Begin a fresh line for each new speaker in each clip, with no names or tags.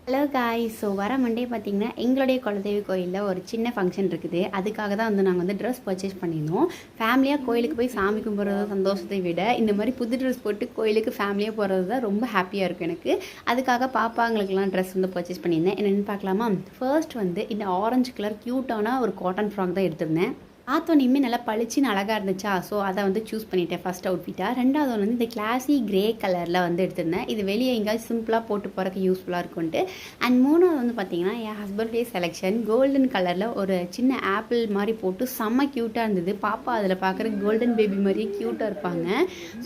Hello guys. So வர Monday பார்த்திங்கன்னா எங்களுடைய குலதெய்வ கோயிலில் ஒரு சின்ன ஃபங்க்ஷன் இருக்குது. அதுக்காக தான் நாங்கள் ட்ரெஸ் பர்ச்சேஸ் பண்ணியிருந்தோம். ஃபேமிலியாக கோயிலுக்கு போய் சாமி கும்பிட்றது சந்தோஷத்தை விட இந்த மாதிரி புது ட்ரெஸ் போட்டு கோயிலுக்கு ஃபேமிலியாக போகிறது தான் ரொம்ப ஹாப்பியாக இருக்கும் எனக்கு. அதுக்காக பாப்பாங்களுக்கெல்லாம் ட்ரெஸ் பர்ச்சேஸ் பண்ணியிருந்தேன். என்னென்னு பார்க்கலாமா? ஃபர்ஸ்ட் இந்த ஆரஞ்சு கலர் க்யூட்டான ஒரு காட்டன் ஃப்ராக் தான் எடுத்திருந்தேன். பார்த்தோன்னே நல்லா பளிச்சுன்னு அழகாக இருந்துச்சா, ஸோ அதை சூஸ் பண்ணிட்டேன் ஃபஸ்ட் அவுட்ஃபிட்டாக. ரெண்டாவது இந்த கிளாஸி கிரே கலரில் எடுத்திருந்தேன். இது வெளியே எங்கேயாவது சிம்பிளாக போட்டு போகிறக்கு யூஸ்ஃபுல்லாக இருக்கும்ன்ட்டு. அண்ட் மூணாவது பார்த்திங்கன்னா என் ஹஸ்பண்டுடைய செலெக்ஷன் கோல்டன் கலரில் ஒரு சின்ன ஆப்பிள் மாதிரி போட்டு செம்ம க்யூட்டாக இருந்தது. பாப்பா அதில் பார்க்குற கோல்டன் பேபி மாதிரியே க்யூட்டாக இருப்பாங்க.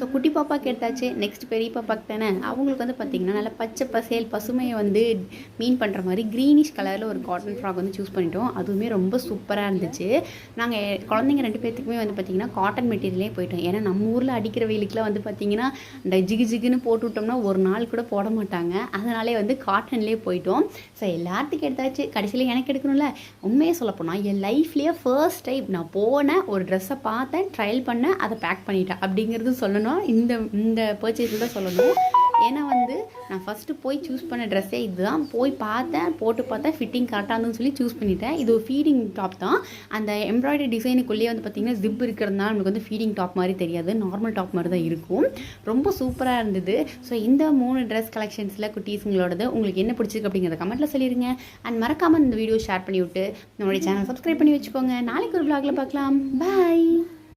ஸோ குட்டி பாப்பாவுக்கு எடுத்தாச்சு, நெக்ஸ்ட் பெரிய பாப்பாக்கு தானே. அவங்களுக்கு பார்த்திங்கன்னா நல்லா பச்சை பசேல் பசுமையை மீன் பண்ணுற மாதிரி க்ரீனிஷ் கலரில் ஒரு காட்டன் ஃப்ராக் சூஸ் பண்ணிட்டோம். அதுவுமே ரொம்ப சூப்பராக இருந்துச்சு. நாங்கள் குழந்தைங்க 2 பேர்த்துக்குமே பார்த்திங்கன்னா காட்டன் மெட்டீரியலே போயிட்டோம். ஏன்னா நம்ம ஊரில் அடிக்கிற வெயிலுக்குலாம் பார்த்திங்கன்னா இந்த ஜிகு ஜிகுன்னு போட்டு விட்டோம்னா ஒரு நாள் கூட போட மாட்டாங்க. அதனாலே காட்டன்லேயே போயிட்டோம். ஸோ எல்லாத்துக்கும் எடுத்தாச்சு. கடைசியில் எனக்கு எடுக்கணும்ல. உண்மையாக சொல்லப்போனால் என் லைஃப்லேயே ஃபர்ஸ்ட் டைம் நான் போனேன், ஒரு ட்ரெஸ்ஸை பார்த்தேன், ட்ரையல் பண்ணேன், அதை பேக் பண்ணிட்டேன் அப்படிங்கிறது சொல்லணும். இந்த பர்ச்சேஸில் தான் சொல்லணும். ஏன்னா நான் ஃபஸ்ட்டு போய் சூஸ் பண்ண ட்ரெஸ்ஸே இதுதான். போய் பார்த்தேன், போட்டு பார்த்தேன், ஃபிட்டிங் கரெக்டாக இருந்துன்னு சொல்லி சூஸ் பண்ணிட்டேன். இது ஒரு ஃபீடிங் டாப் தான். அந்த எம்ப்ராய்டரி டிசைனுக்குள்ளேயே பார்த்திங்கன்னா ஜிப் இருக்கிறதுனால நமக்கு ஃபீடிங் டாப் மாதிரி தெரியாது, நார்மல் டாப் மாதிரி தான் இருக்கும். ரொம்ப சூப்பராக இருந்தது. ஸோ இந்த 3 ட்ரெஸ் கலெக்ஷன்ஸில் குட்டீஸுங்களோடது உங்களுக்கு என்ன பிடிச்சிருக்கு அப்படிங்கிறத கமெண்ட்டில் சொல்லிடுங்க. அண்ட் மறக்காமல் இந்த வீடியோ ஷேர் பண்ணி விட்டு நம்மளுடைய சேனல் சப்ஸ்கிரைப் பண்ணி வச்சுக்கோங்க. நாளைக்கு ஒரு vlogல பார்க்கலாம். பாய்.